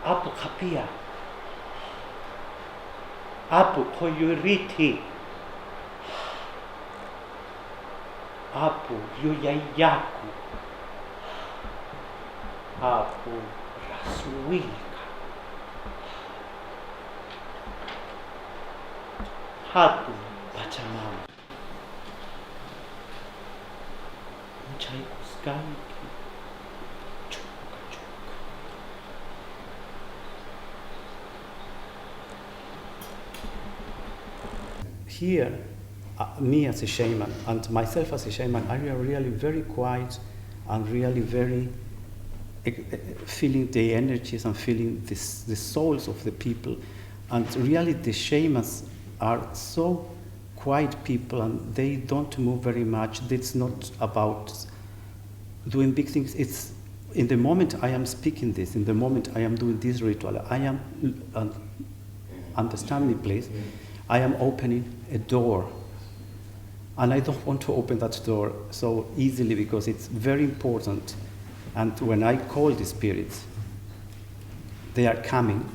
Apu kapia, Apu koyuriti, Apu yuyayaku, Apu rasuika, Hatu pachamama, Chaikuskanki, Chuka chuka. Here, me as a shaman and myself as a shaman, I am really very quiet and really very feeling the energies and feeling the souls of the people. And really the shamans are so quiet people and they don't move very much. It's not about doing big things. It's in the moment I am speaking this, in the moment I am doing this ritual, I am, understand me please, I am opening a door. And I don't want to open that door so easily because it's very important. And when I call the spirits, they are coming.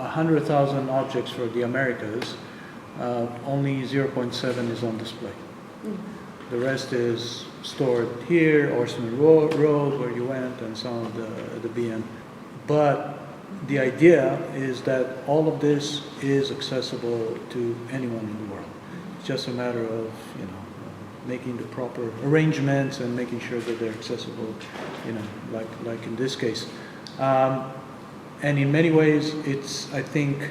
a 100,000 objects for the Americas, only 0.7 is on display. The rest is stored here, Orson Road, where you went, and some of the BN. But the idea is that all of this is accessible to anyone in the world. It's just a matter of, you know, making the proper arrangements and making sure that they're accessible, you know, like in this case. And in many ways, it's, I think,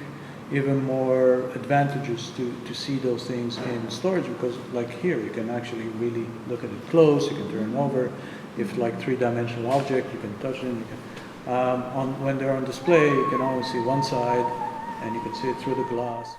even more advantageous to see those things in storage, because like here, you can actually really look at it close, you can turn over. If like three-dimensional object, you can touch them. You can, when they're on display, you can only see one side, and you can see it through the glass.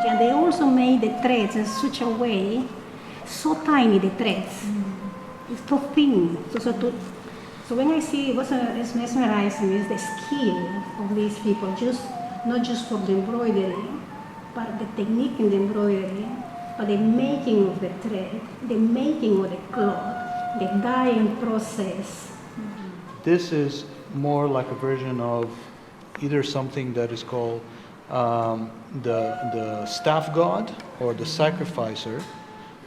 And they also made the threads in such a way, so tiny the threads, it's so thin. So when I see what's mesmerizing is the skill of these people, not just for the embroidery, but the technique in the embroidery, but the making of the thread, the making of the cloth, the dyeing process. This is more like a version of either something that is called the staff god or the sacrificer.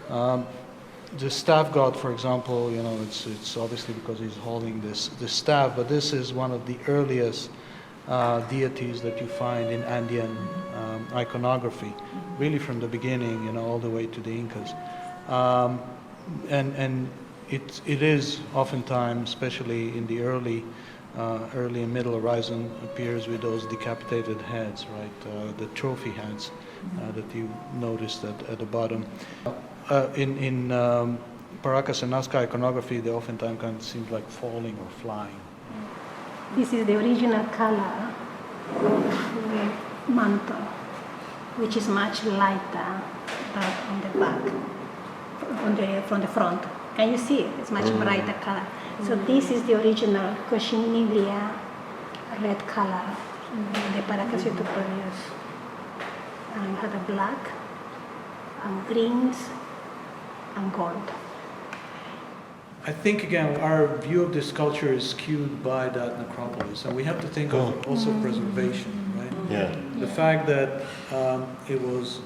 The staff god, for example, you know, it's obviously because he's holding this staff, but this is one of the earliest deities that you find in Andean iconography, really from the beginning, you know, all the way to the Incas. And it is oftentimes, especially in the early and middle horizon, appears with those decapitated heads, right? The trophy heads that you noticed at the bottom. In Paracas and Nazca iconography, they oftentimes kind of seem like falling or flying. This is the original color of the mantle, which is much lighter than on the back, from the front. Can you see it? It's much brighter color. So this is the original cochinilla red color the Paracas used to produce. And you had a black, and greens, and gold. I think, again, our view of this culture is skewed by that necropolis, and we have to think of also preservation, right? Yeah. The fact that it was,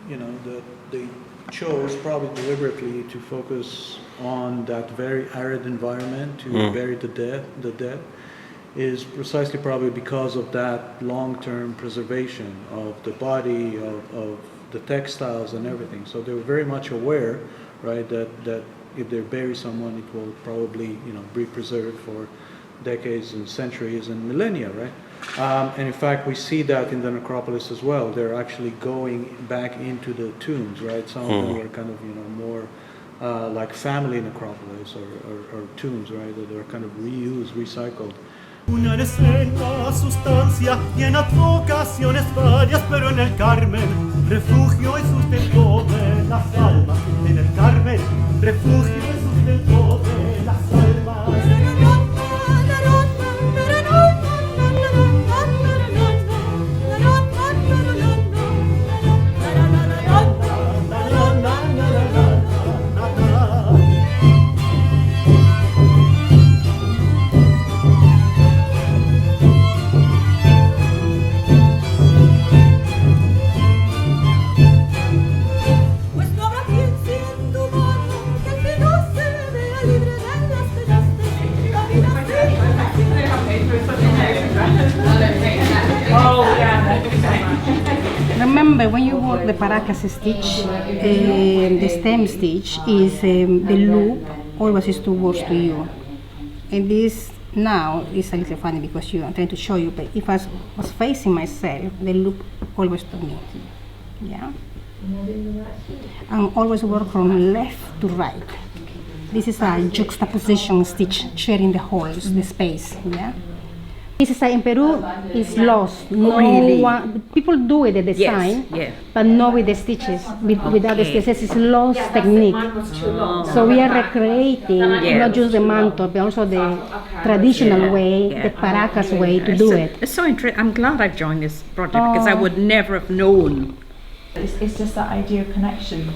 you know, that they chose probably deliberately to focus on that very arid environment to bury the dead is precisely probably because of that long-term preservation of the body, of the textiles and everything. So they were very much aware, right, that if they bury someone, it will probably, you know, be preserved for decades and centuries and millennia, right? And in fact, we see that in the necropolis as well. They're actually going back into the tombs, right? Some of them were kind of, you know, more like family necropolis or tombs, right? That are kind of reused, recycled. Una escena, sustancia y en advocaciones varias, pero en el Carmen, refugio y sustento de las almas. En el Carmen, refugio y sustento de las almas. Remember, when you work the Paracas stitch, the stem stitch is the loop always is towards to you. And this now is a little funny because I'm trying to show you, but if I was facing myself, the loop always to me. Yeah? And always work from left to right. This is a juxtaposition stitch, sharing the holes, the space. Yeah? This is in Peru is lost. No Really? one, people do it, the design, yeah. but not with the stitches. Without the Okay. stitches, it's lost technique. So we are recreating Yeah. not just the manto, but also the traditional way, Yeah. the Paracas way to do it. It's so interesting. I'm glad I've joined this project because I would never have known. It's just that idea of connection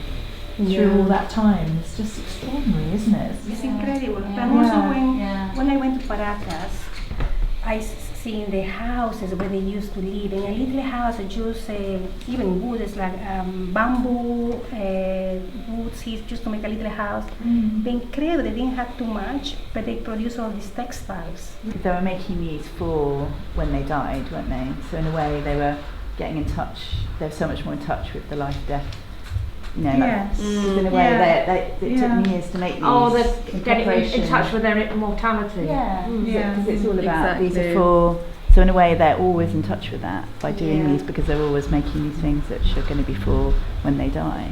through all that time. It's just extraordinary, isn't it? It's incredible. Yeah. But also Yeah. when I went to Paracas, I seen the houses where they used to live. In a little house, just even wood, it's like bamboo, woods here just to make a little house. They incredible. They didn't have too much, but they produced all these textiles. They were making these for when they died, weren't they? So in a way, they were getting in touch. They were so much more in touch with the life, death. You know, Yes. in a way, it took me years to make these. Oh, they're in getting in preparation. touch with their mortality. Yeah, Yeah. because it's all about these Exactly. are for. So in a way, they're always in touch with that by doing Yeah. these because they're always making these things that are going to be for when they die.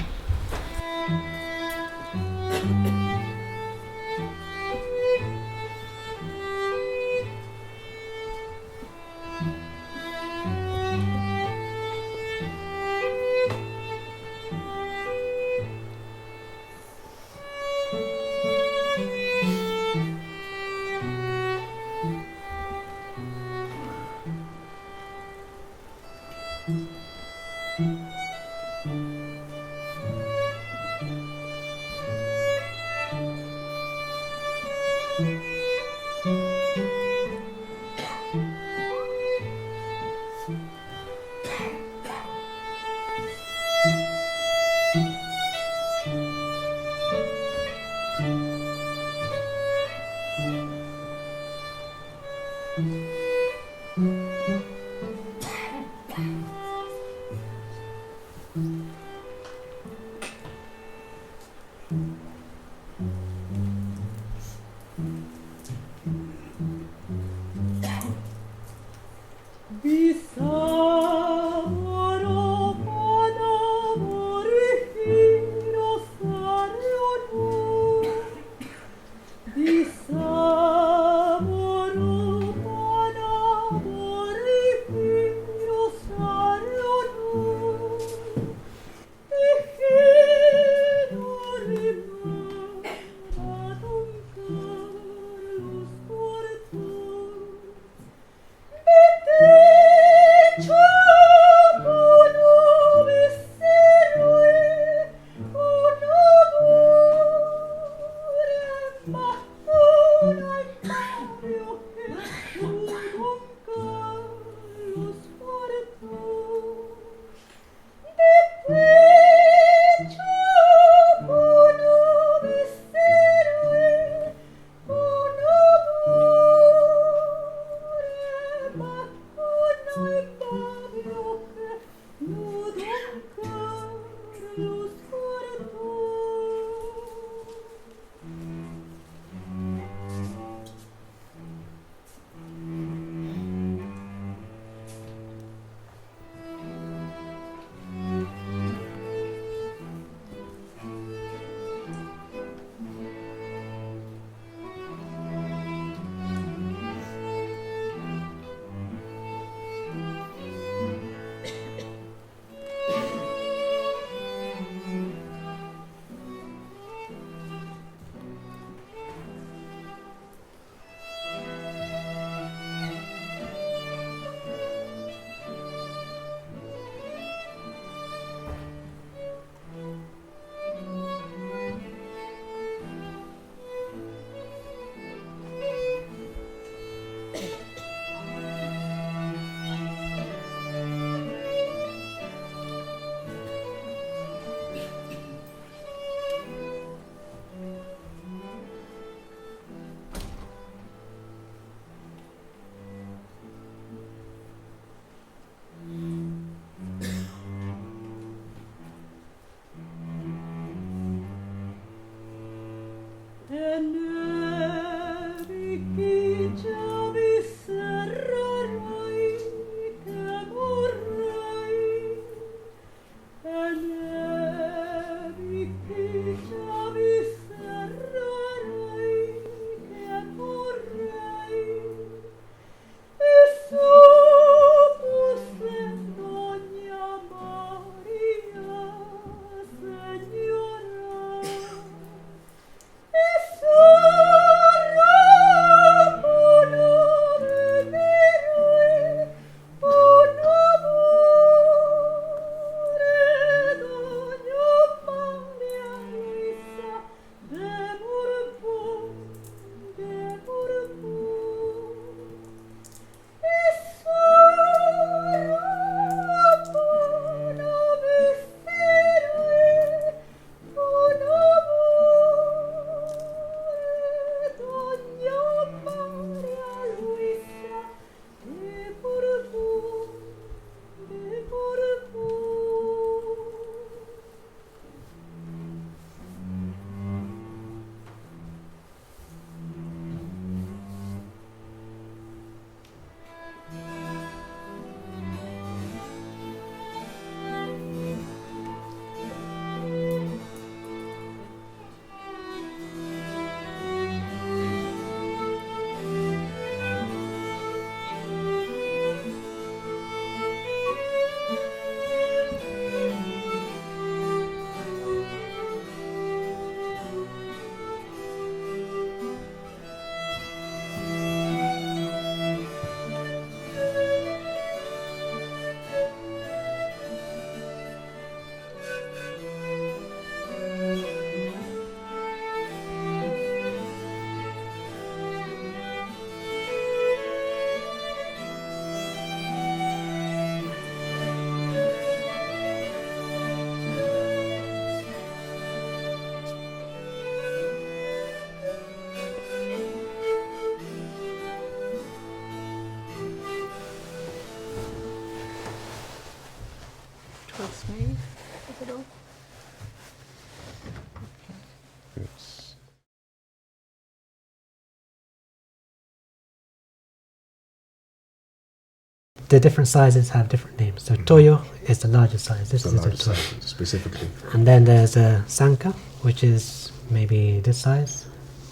the different sizes have different names. So Toyo is the largest size. This The is a largest Toyo. size, specifically. And then there's a Sanka, which is maybe this size.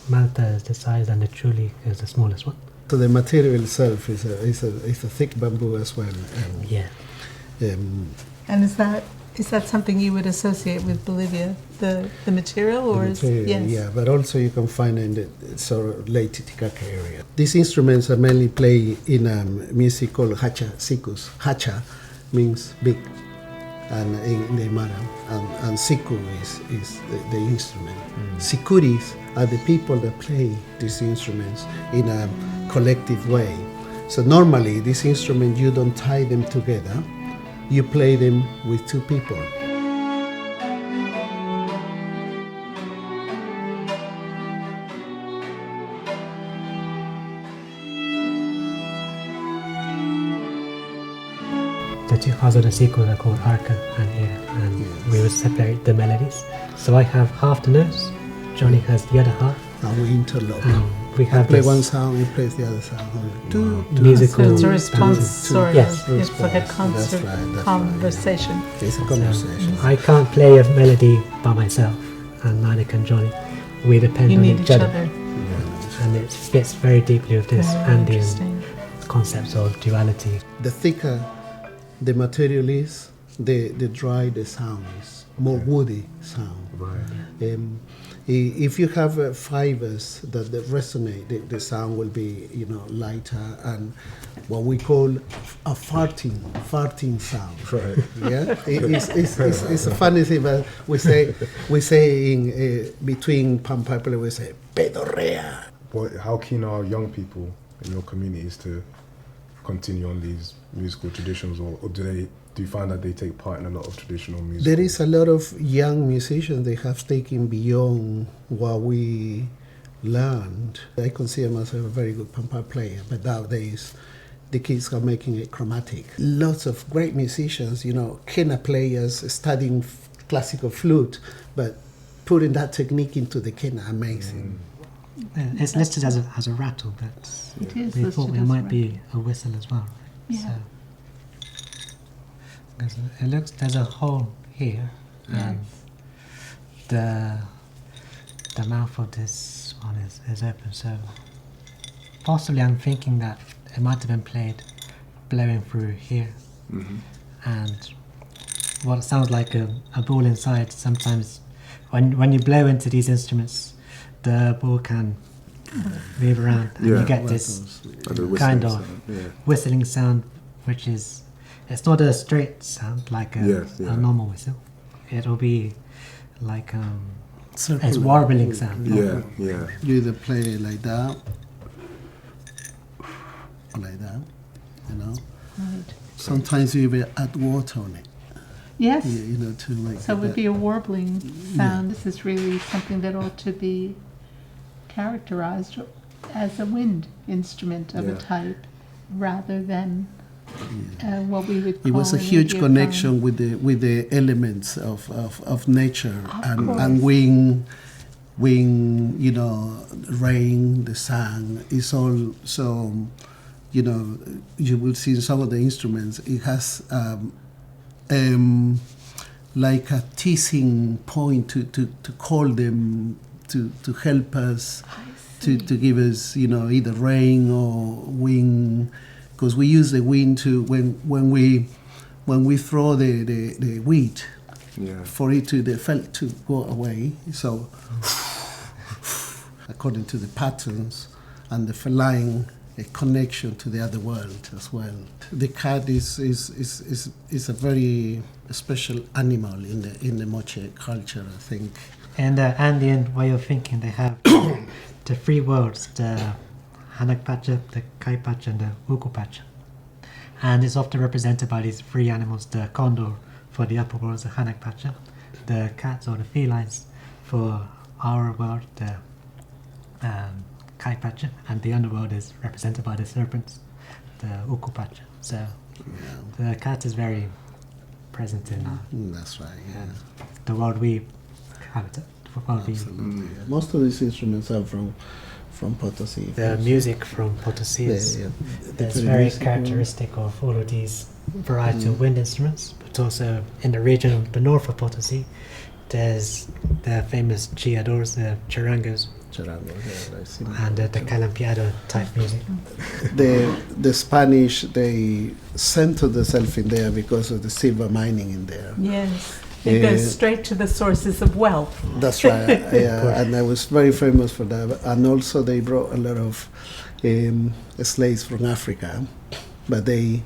Malta is this size, and the Chuli is the smallest one. So the material itself is a thick bamboo as well. Yeah. And is that something you would associate with Bolivia, the material, or the material, yeah, but also you can find in the sort of late Titicaca area. These instruments are mainly played in music called hacha, sikus. Hacha means big, and in the Mara, and siku is the instrument. Sikuris are the people that play these instruments in a collective way. So normally these instruments, you don't tie them together, you play them with two people. The two halves of the siku are called arca and ear, and we would separate the melodies. So I have half the notes, Johnny has the other half. And we interlock. We I have play this one sound, he plays the other sound. musical. So it's a response, sort of. Yes. It's like a concert, That's right, conversation. It's a conversation. I can't play a melody by myself, and neither can Johnny. We depend You on need each other. Yeah. And it fits very deeply with this Very Andean interesting. concepts of duality. The thicker the material is, the drier the sound is, more woody sound. Right. If you have fibers that resonate, the sound will be, lighter and what we call a farting sound. Right. Yeah, it's a funny thing, but we say in between Pan people we say pedorrea. How keen are young people in your communities to continue on these musical traditions, or do you find that they take part in a lot of traditional music? There is a lot of young musicians they have taken beyond what we learned. I consider myself a very good pampa player, but nowadays the kids are making it chromatic. Lots of great musicians, kena players studying classical flute, but putting that technique into the kena, amazing. It's listed as a rattle, but It is we listed thought it as a might be a whistle as well. Right? Yeah. So, there's a hole here, and the mouth of this one is open. So possibly I'm thinking that it might have been played blowing through here, and what sounds like a ball inside. Sometimes when you blow into these instruments, the ball can move around, and you get this kind of whistling sound, which is, it's not a straight sound like a normal whistle. It'll be like it's warbling sound. Yeah. You either play it like that or like that, Right. Sometimes you even add water on it. Yes. To make So it would that. be a warbling sound. This is really something that ought to be characterized as a wind instrument of a type, rather than what we would call It was a an huge idiophone. connection with the elements of nature and wind, rain, the sun. It's all so. You will see in some of the instruments. It has like a teasing point to call them to help us to give us either rain or wind, because we use the wind to when we throw the wheat for it to the felt to go away. So according to the patterns and the feline a connection to the other world as well. The cat is a very special animal in the Moche culture, I think. In the Andean way of thinking, they have the three worlds: the Hanakpacha, the Kaipacha, and the Ukupacha. And it's often represented by these three animals: the condor for the upper world, the Hanakpacha, the cats or the felines for our world, the Kaipacha, and the underworld is represented by the serpents, the Ukupacha. So the cat is very present in that's right, the world we habit. Absolutely. Most of these instruments are from Potosi. The music from Potosi is Different very music. characteristic of all of these variety of wind instruments, but also in the region of the north of Potosi, there's the famous chilladores, the charangas, and the calampiado type music. The Spanish, they centered themselves in there because of the silver mining in there. Yes. It goes straight to the sources of wealth. That's right. And I was very famous for that. And also they brought a lot of slaves from Africa, but they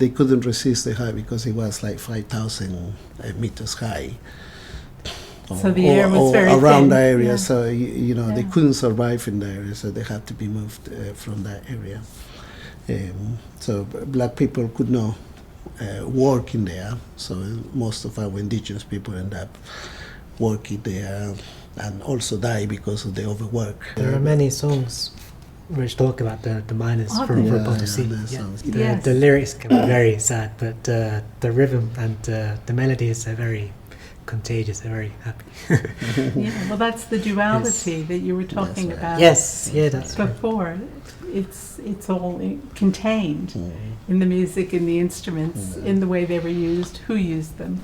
couldn't resist the height because it was like 5,000 meters high. So the air was very around thin. the area. Yeah. So they couldn't survive in the area, so they had to be moved from that area. So black people could not work in there, so most of our indigenous people end up working there and also die because of the overwork. There are many songs which talk about the miners from Potosi. The lyrics can be very sad, but the rhythm and the melodies are very contagious, they're very happy. Yeah, well, that's the duality that you were talking about. Yes, that's before. It's all contained in the music, in the instruments, in the way they were used, who used them.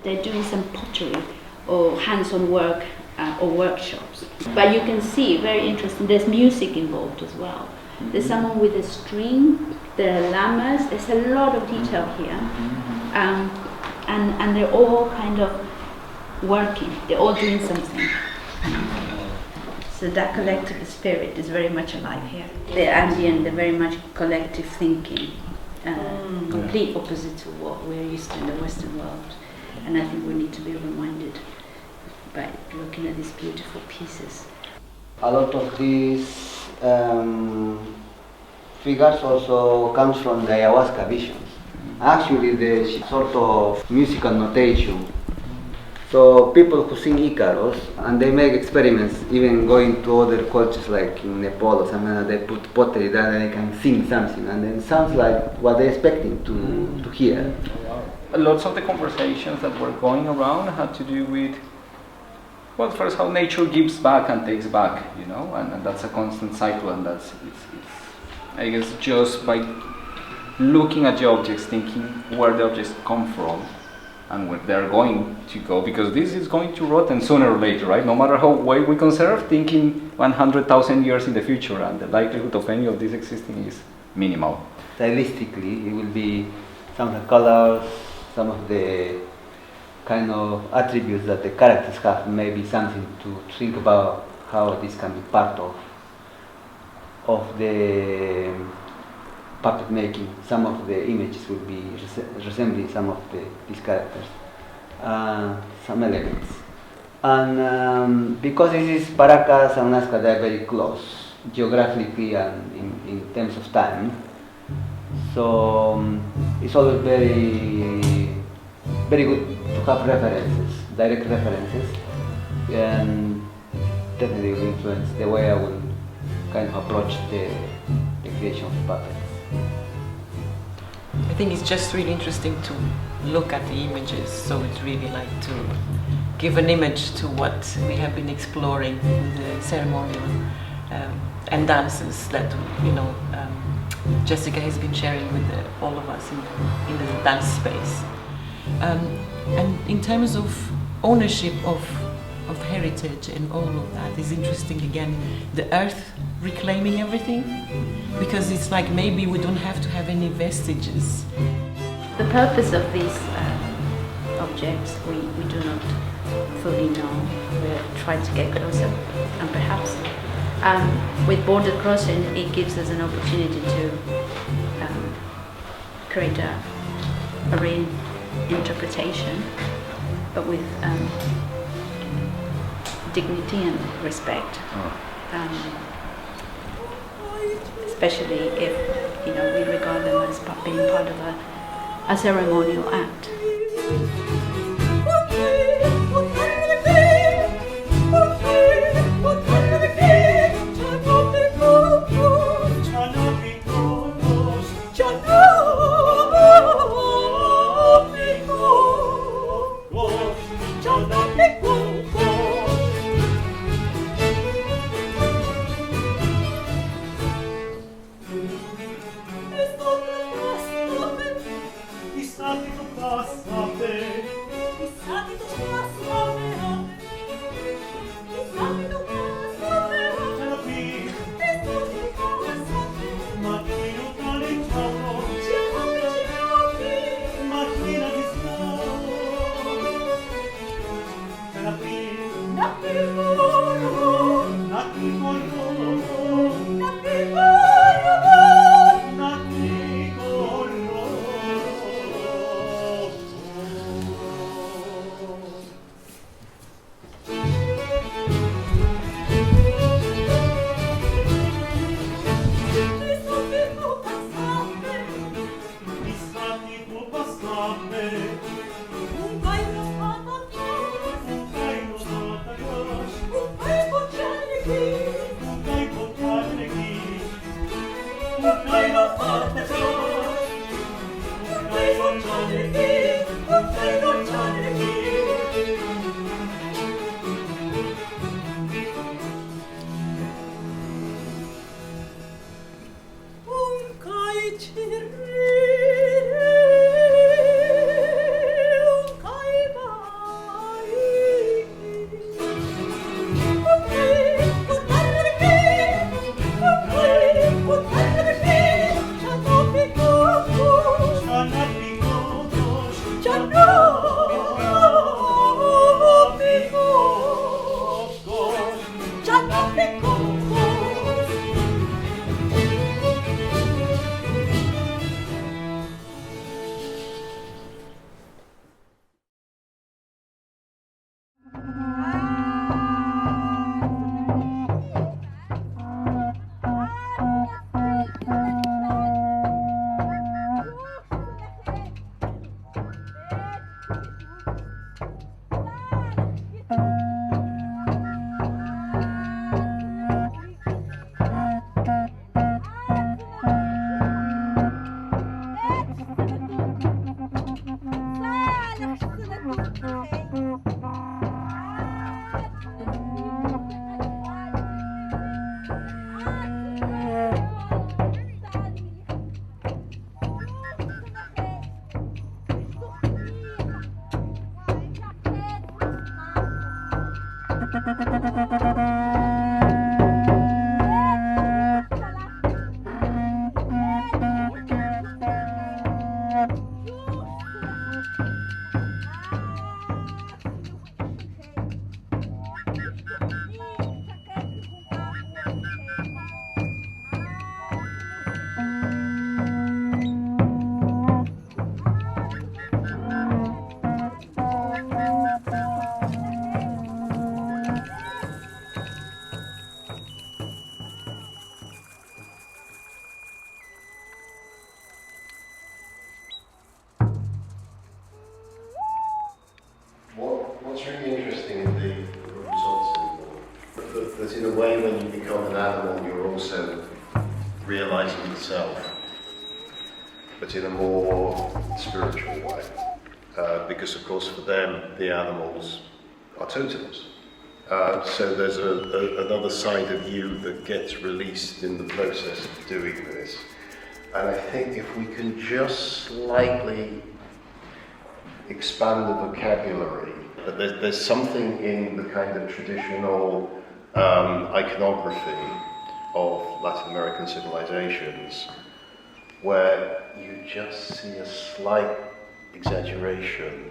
They're doing some pottery or hands-on work or workshops. But you can see, very interesting, there's music involved as well. There's someone with a string, there are llamas, there's a lot of detail here. And they're all kind of working, they're all doing something. So that collective spirit is very much alive here. The ambient, the very much collective thinking complete opposite to what we're used to in the Western world. And I think we need to be reminded by looking at these beautiful pieces. A lot of these figures also comes from the ayahuasca visions. Actually, the sort of musical notation. So people who sing Icaros, and they make experiments, even going to other cultures like in Nepal or somewhere, they put pottery there and they can sing something, and then it sounds like what they're expecting to hear. Lots of the conversations that were going around had to do with, well, first how nature gives back and takes back, you know, and that's a constant cycle, and it's I guess just by looking at the objects, thinking where the objects come from and where they're going to go, because this is going to rot and sooner or later, right? No matter how well we conserve, thinking 100,000 years in the future, and the likelihood of any of this existing is minimal. Stylistically, it will be some of the colors, some of the kind of attributes that the characters have, maybe something to think about how this can be part of the puppet making. Some of the images will be resembling some of these characters, some elements. And because this is Paracas and Nazca, they are very close geographically and in terms of time, so it's always very good to have references, direct references, and definitely will influence the way I will kind of approach the creation of puppets. I think it's just really interesting to look at the images, so it's really like to give an image to what we have been exploring with the ceremonial and dances that, you know, Jessica has been sharing with all of us in the dance space. And in terms of ownership of heritage and all of that is interesting again, the earth reclaiming everything, because it's like maybe we don't have to have any vestiges. The purpose of these objects we do not fully know. We're trying to get closer, and perhaps with border crossing it gives us an opportunity to create a reinterpretation, but with dignity and respect, especially if, you know, we regard them as being part of a ceremonial act. What's really interesting in the results that in a way when you become an animal you're also realising the self, but in a more spiritual way. Because of course for them the animals are totems. So there's another side of you that gets released in the process of doing this. And I think if we can just slightly expand the vocabulary, but there's something in the kind of traditional iconography of Latin American civilizations where you just see a slight exaggeration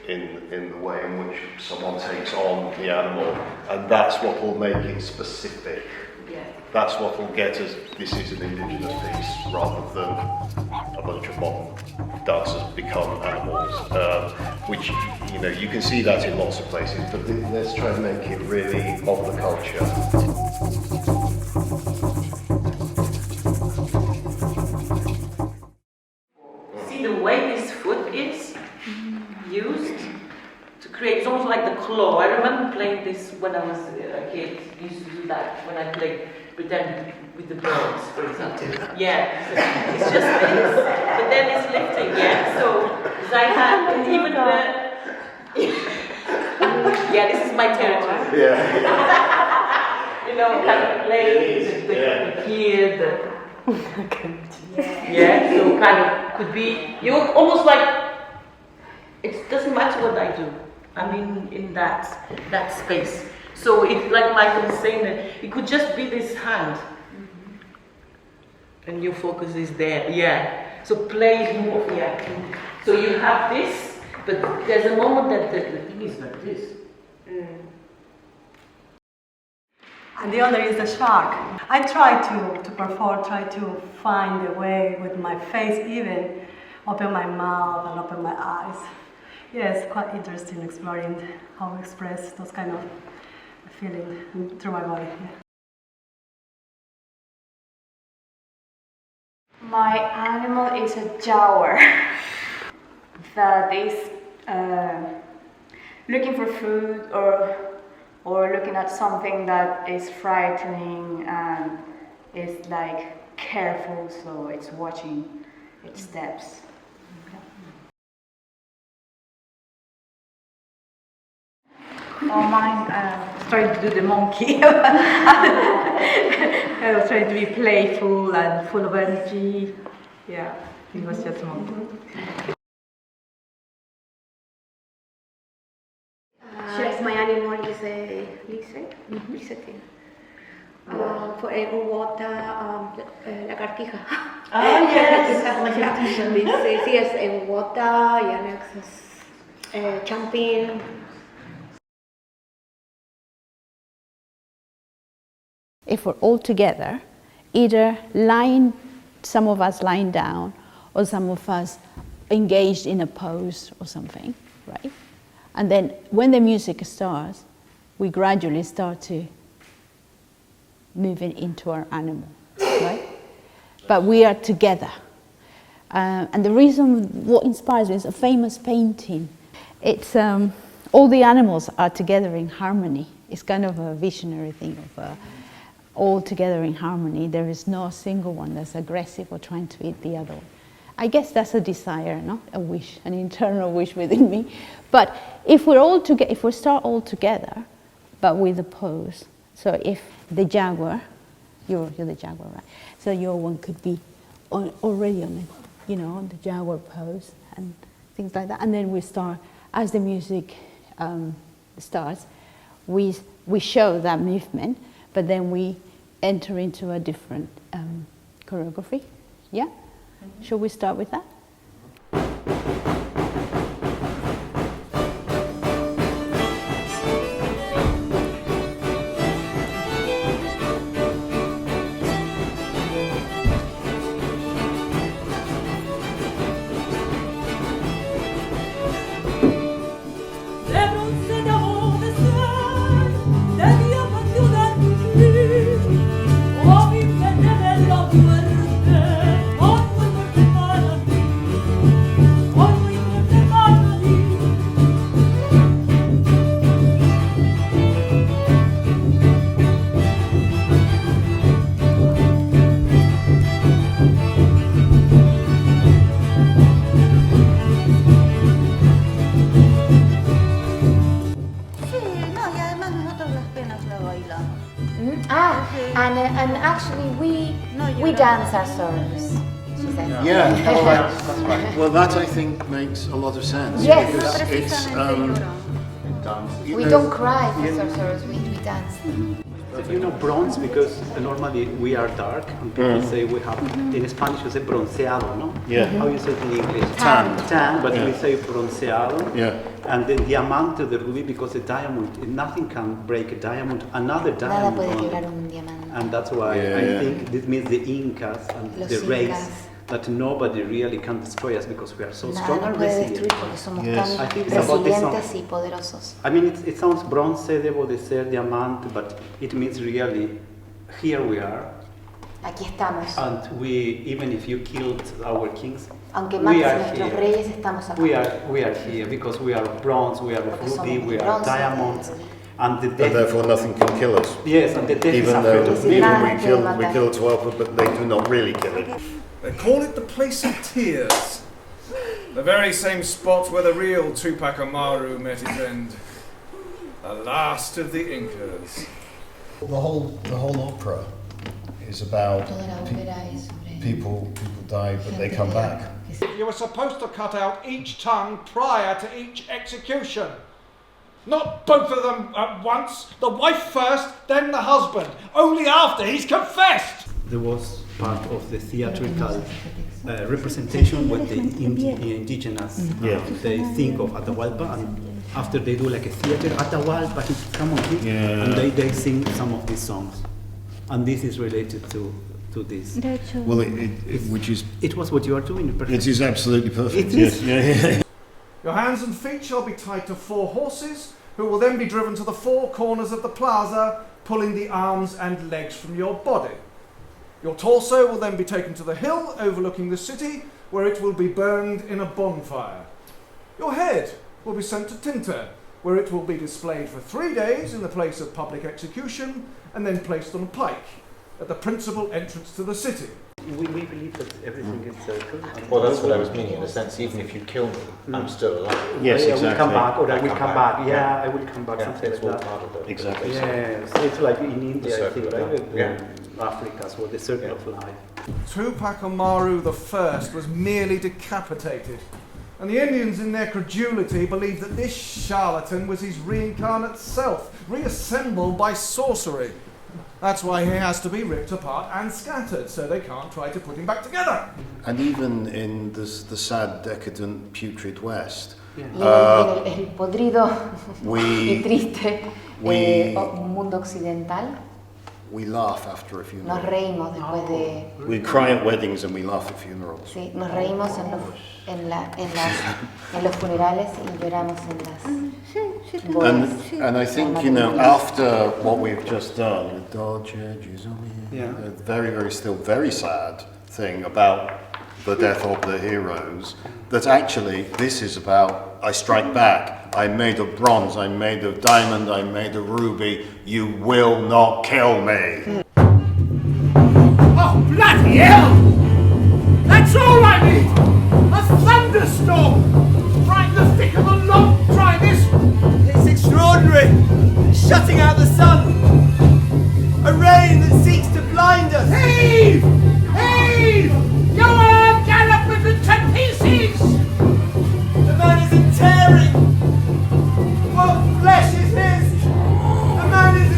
in the way in which someone takes on the animal, and that's what will make it specific. Yeah. That's what will get us, this is an indigenous piece, rather than a bunch of modern dancers become animals, which, you know, you can see that in lots of places, but let's try and make it really of the culture. See the way this foot is used to create, it's almost like the claw. I remember playing this when I was a kid. I used to do that when I played pretend with the birds, for example. Yeah, so it's just this, but then it's lifting, yeah. So I had even yeah, this is my territory. Yeah. You know, kind of play the kid. Yeah, so kind of could be, you almost like, it doesn't matter what I do. I mean, in that space. So it's like Michael was saying that it could just be this hand, and your focus is there. Yeah. So play more. Yeah. So you have this, but there's a moment that the thing is like this. And the other is the shark. I try to perform, try to find a way with my face, even open my mouth and open my eyes. Yes, quite interesting exploring how to express those kind of feelings through my body. Yeah. My animal is a jaguar that is looking for food or looking at something that is frightening and is like careful, so it's watching its steps. Oh, mine starting to do the monkey. I was trying to be playful and full of energy. Yeah, it was just a monkey. Yes, my animal is a lizard. En water, lagartija. Ah, yes. Sí, es en water, and jumping. If we're all together, either some of us lying down, or some of us engaged in a pose or something, right? And then when the music starts, we gradually start to move into our animal, right? But we are together. And the reason, what inspires me is a famous painting. It's all the animals are together in harmony. It's kind of a visionary thing of all together in harmony. There is no single one that's aggressive or trying to eat the other one. I guess that's a desire, no? A wish, an internal wish within me. But if we're all together, if we start all together, but with a pose. So if the jaguar, you're the jaguar, right? So your one could be already on the, on the jaguar pose and things like that. And then we start, as the music starts, we we show that movement, but then we enter into a different choreography. Yeah? Shall we start with that? And actually we dance our sorrows, she said. Yeah, that's right. Well, that I think makes a lot of sense. Yes, because it's we don't cry for our sorrows, we dance. You know bronze because normally we are dark and people say we have, in Spanish we say bronceado, no? Yeah. How you say it in English? Tan. Tan, but Yeah. we say bronceado. Yeah. And then diamante, the ruby, because the diamond, nothing can break a diamond, another Nada diamond. puede only. quebrar un diamante. And that's why I think this means the Incas and Los the race Incas. that nobody really can destroy us because we are so Nada strong nos and puede resilient. destruir porque somos I think tan it's about this song. resilientes y poderosos. I mean, it sounds bronce, debo de ser diamante, but it means really, here we are. Aquí estamos. And we, even if you killed our kings, Aunque we mates a are nuestros here. reyes, estamos acá. We are here because we are bronze, we are ruby, we are bronce, diamond, and the And death. therefore nothing can kill us. Yes, and the death is Even though afraid of we kill 12, but they do not really kill it. They call it the place of tears. The very same spot where the real Tupac Amaru met his end. The last of the Incas. The whole opera is about people die, but they come back. You were supposed to cut out each tongue prior to each execution. Not both of them at once. The wife first, then the husband. Only after he's confessed. There was part of the theatrical representation when the indigenous they think of Atahualpa, and after they do like a theater, Atahualpa, come on, and they sing some of these songs, and this is related to this. Well, it was what you are doing. It is absolutely perfect. It is. Yeah. Your hands and feet shall be tied to 4 horses, who will then be driven to the 4 corners of the plaza, pulling the arms and legs from your body. Your torso will then be taken to the hill overlooking the city, where it will be burned in a bonfire. Your head will be sent to Tinta, where it will be displayed for 3 days in the place of public execution, and then placed on a pike at the principal entrance to the city. We believe that everything is circle. Well, that's what I was meaning, in a sense, even if you kill me, I'm still alive. Yes, I will come back, or I I will come come back. back. Yeah, I will come back, Yeah, something it's like all that. part of the Exactly. Yes, it's like in India, I circle think, of right? life. Yeah. Africa, so the circle of life. Tupac Amaru I was merely decapitated, and the Indians in their credulity believed that this charlatan was his reincarnate self, reassembled by sorcery. That's why he has to be ripped apart and scattered, so they can't try to put him back together. And even in the sad, decadent, putrid West, Y el podrido y triste we mundo occidental, we laugh after a funeral. nos reímos después de... We cry at weddings and we laugh at funerals. Sí, nos reímos en los funerales y lloramos en las bodas. And I think, after what we've just done with Dolce Giuseppe, a very still very sad thing about the death of the heroes, that actually this is about, I strike back, I'm made of bronze, I'm made of diamond, I'm made of ruby, you will not kill me. Oh, bloody hell! That's all I need! A thunderstorm! Right in the thick of the lot, try this! It's extraordinary! Shutting out the sun! A rain that seeks to blind us! Heave! Heave! Go on, gallop with the 10 pieces! The man is tearing! What flesh is his? The man is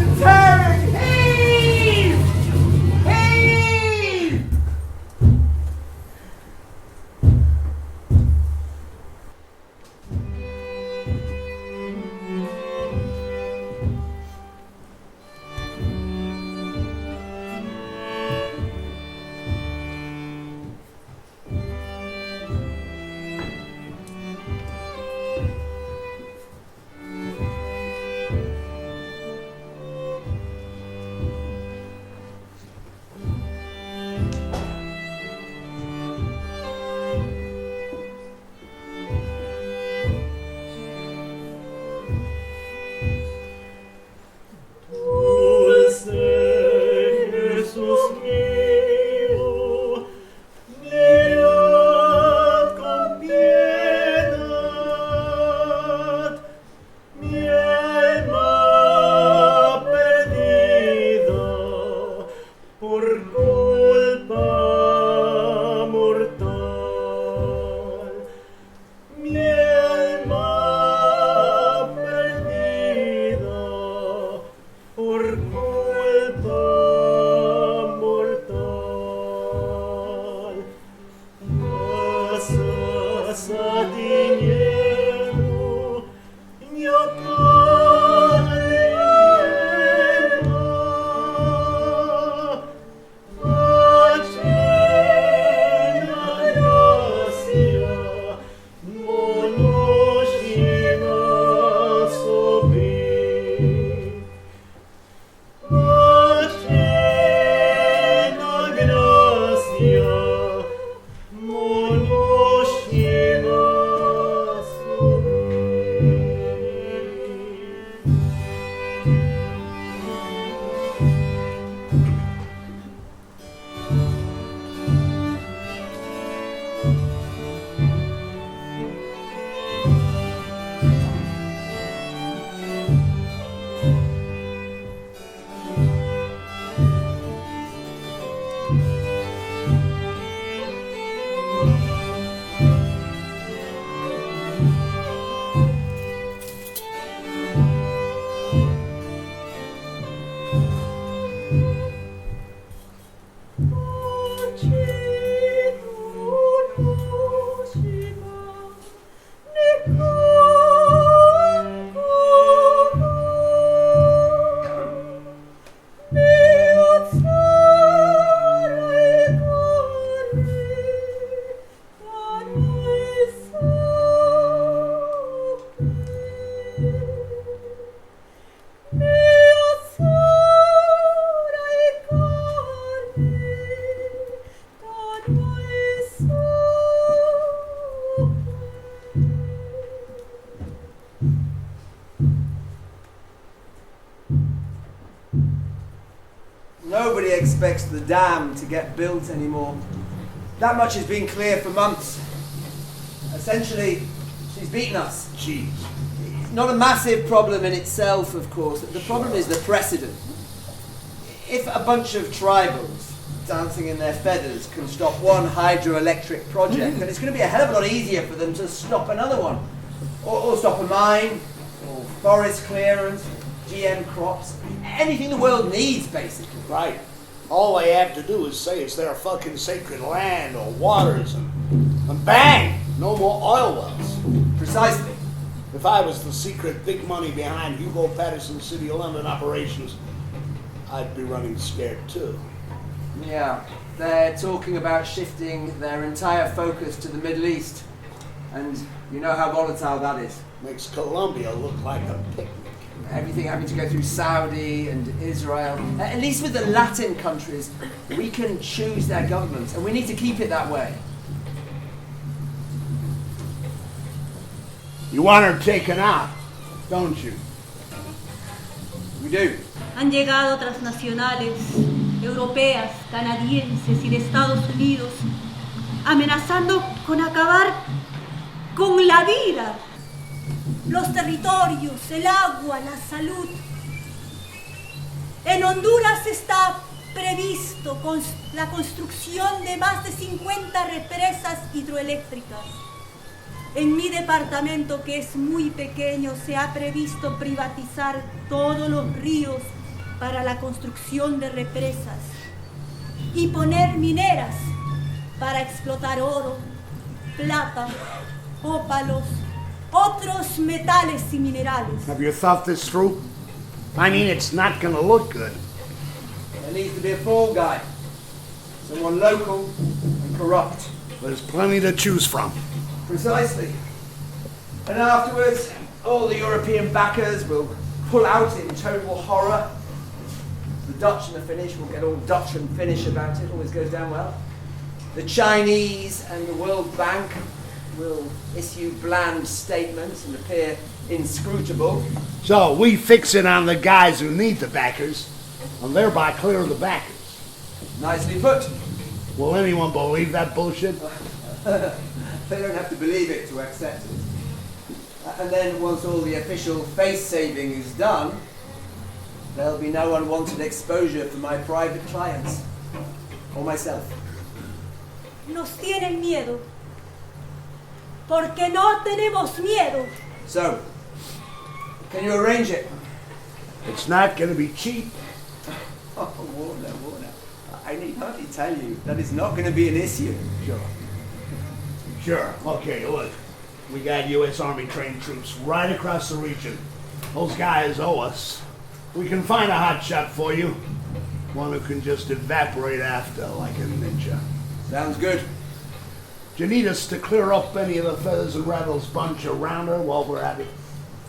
Nobody expects the dam to get built anymore. That much has been clear for months. Essentially, she's beaten us. Jeez. It's not a massive problem in itself, of course. The problem is the precedent. If a bunch of tribals dancing in their feathers can stop one hydroelectric project, then it's going to be a hell of a lot easier for them to stop another one. Or stop a mine, or forest clearance, GM crops, anything the world needs, basically. Right. All they have to do is say it's their fucking sacred land or waters, and bang! No more oil wells. Precisely. If I was the secret big money behind Hugo Patterson City of London operations, I'd be running scared too. Yeah, they're talking about shifting their entire focus to the Middle East. And you know how volatile that is. Makes Colombia look like a picnic. Everything having to go through Saudi and Israel. At least with the Latin countries, we can choose their governments, and we need to keep it that way. You want her taken out, don't you? We do. Han llegado transnacionales, europeas, canadienses y de Estados Unidos, amenazando con acabar con la vida, los territorios, el agua, la salud. En Honduras está previsto la construcción de más de 50 represas hidroeléctricas. En mi departamento, que es muy pequeño, se ha previsto privatizar todos los ríos para la construcción de represas y poner mineras para explotar oro, plata, ópalos, otros metales y minerales. Have you thought this through? I mean, it's not gonna look good. There needs to be a fall guy. Someone local and corrupt. There's plenty to choose from. Precisely. And afterwards, all the European backers will pull out in total horror. The Dutch and the Finnish will get all Dutch and Finnish about it, always goes down well. The Chinese and the World Bank will issue bland statements and appear inscrutable. So we fix it on the guys who need the backers, and thereby clear the backers. Nicely put. Will anyone believe that bullshit? They don't have to believe it to accept it. And then once all the official face saving is done, there'll be no unwanted exposure for my private clients or myself. Nos tienen miedo, porque no tenemos miedo. So, can you arrange it? It's not going to be cheap. Oh, Warner. I need hardly tell you that is not going to be an issue. Sure. Okay, look. We got U.S. Army trained troops right across the region. Those guys owe us. We can find a hot shot for you. One who can just evaporate after like a ninja. Sounds good. Do you need us to clear up any of the feathers and rattles bunch around her while we're at it?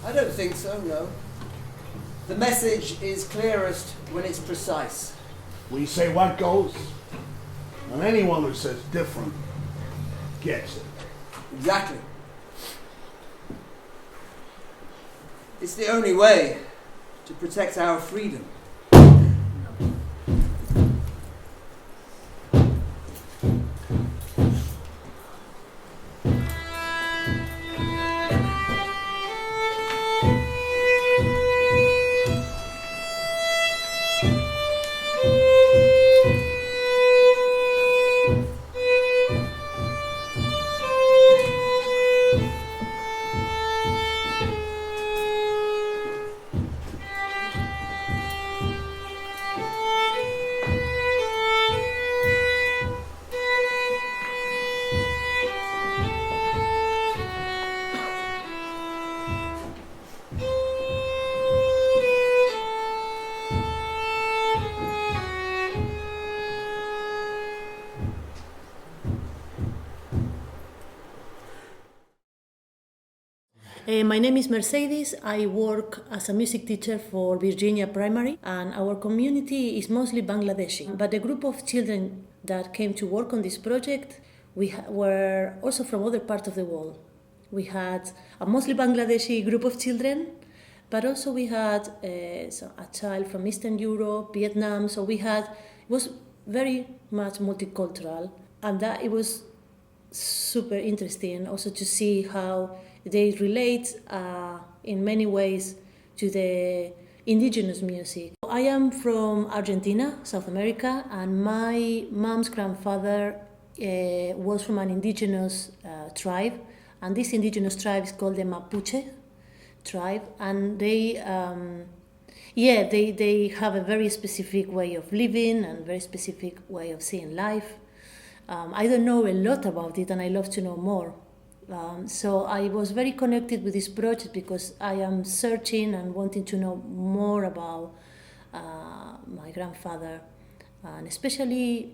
I don't think so, no. The message is clearest when it's precise. We say what goes, and anyone who says different gets it. Exactly. It's the only way to protect our freedom. My name is Mercedes. I work as a music teacher for Virginia Primary, and our community is mostly Bangladeshi. But the group of children that came to work on this project, were also from other parts of the world. We had a mostly Bangladeshi group of children, but also we had a child from Eastern Europe, Vietnam. So it was very much multicultural, and that it was super interesting also to see how they relate in many ways to the indigenous music. I am from Argentina, South America, and my mom's grandfather was from an indigenous tribe, and this indigenous tribe is called the Mapuche tribe, and they have a very specific way of living and very specific way of seeing life. I don't know a lot about it, and I love to know more. So I was very connected with this project because I am searching and wanting to know more about my grandfather, and especially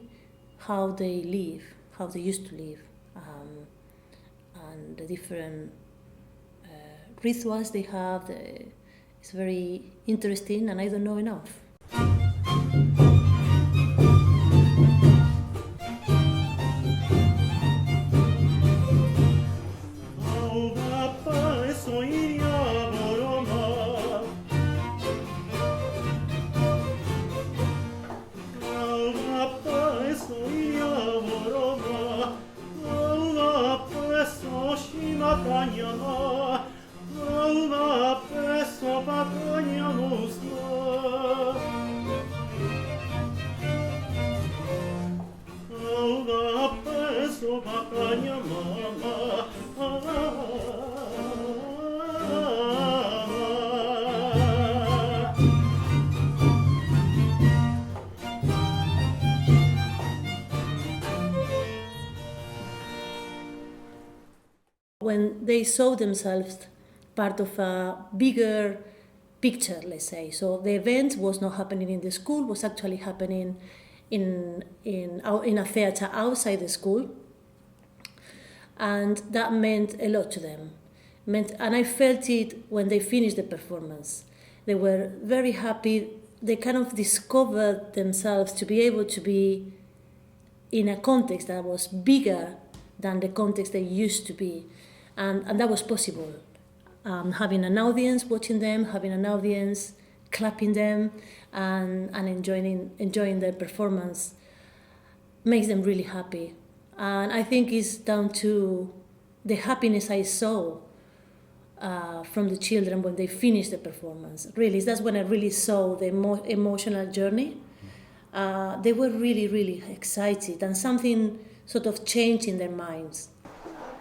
how they live, how they used to live, and the different rituals they have. It's very interesting, and I don't know enough. When they saw themselves part of a bigger picture, let's say. So the event was not happening in the school, was actually happening in a theater outside the school. And that meant a lot to them. And I felt it when they finished the performance. They were very happy. They kind of discovered themselves to be able to be in a context that was bigger than the context they used to be. And that was possible. Having an audience watching them, having an audience clapping them, and enjoying their performance makes them really happy. And I think it's down to the happiness I saw from the children when they finished the performance. Really, that's when I really saw the emotional journey. They were really, really excited, and something sort of changed in their minds.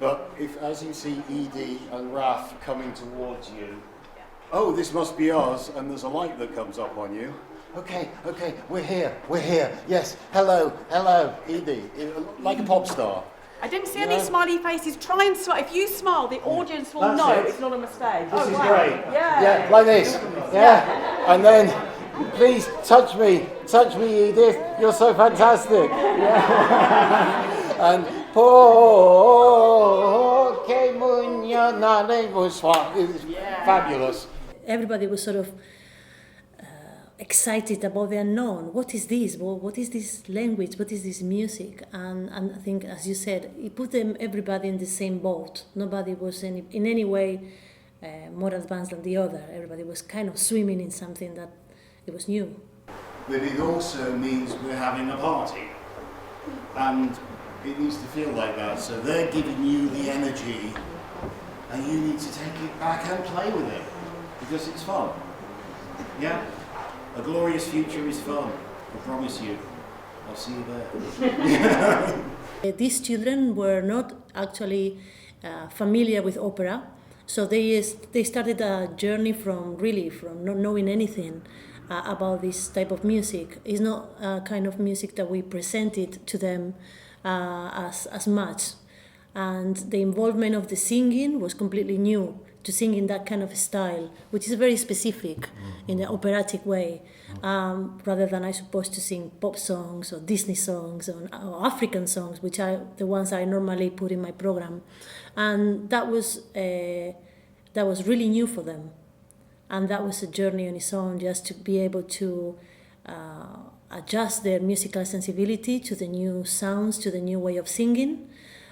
But if, as you see Edie and Raf coming towards you, oh, this must be us, and there's a light that comes up on you. Okay, we're here, yes, hello, Edie, like a pop star. I didn't see any smiley faces. Try and smile. If you smile, the audience will know it's not a mistake. This is great. Yeah. Yeah, like this. Yeah. And then, please touch me, Edith. You're so fantastic. Yeah. And porque mañana le was fabulous. Everybody was sort of excited about the unknown. What is this? What is this language? What is this music? And I think, as you said, it put everybody in the same boat. Nobody was in any way more advanced than the other. Everybody was kind of swimming in something that it was new. But it also means we're having a party. And it needs to feel like that. So they're giving you the energy and you need to take it back and play with it. Because it's fun. Yeah? A glorious future is fun, I promise you. I'll see you there. These children were not actually familiar with opera, so they started a journey from not knowing anything about this type of music. It's not a kind of music that we presented to them as much. And the involvement of the singing was completely new, to sing in that kind of style, which is very specific in the operatic way, rather than, I suppose, to sing pop songs or Disney songs or African songs, which are the ones I normally put in my program. And that was really new for them. And that was a journey on its own, just to be able to adjust their musical sensibility to the new sounds, to the new way of singing.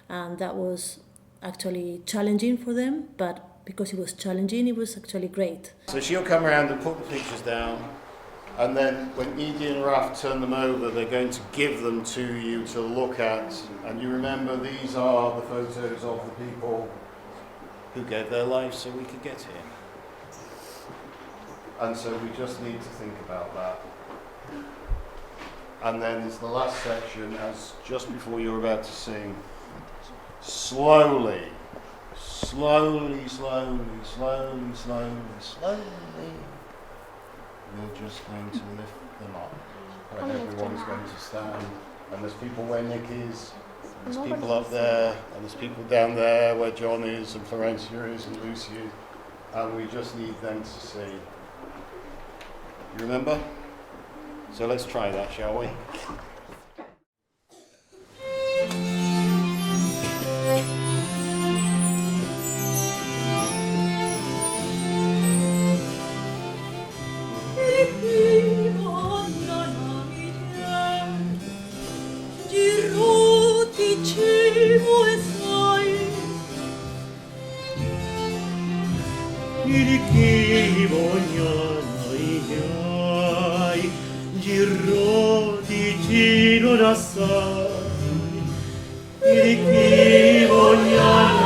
And that was actually challenging for them, but because it was challenging, it was actually great. So she'll come around and put the pictures down, and then when Edie and Raf turn them over, they're going to give them to you to look at. And you remember, these are the photos of the people who gave their lives so we could get here. And so we just need to think about that. And then it's the last section, as just before you're about to sing. Slowly, slowly, slowly, slowly, slowly, slowly, we're just going to lift them up. And everyone's going to stand. And there's people where Nick is, there's people up there, and there's people down there where John is, and Florencia is, and Lucy is. And we just need them to see. You remember? So let's try that, shall we? Il chi voglia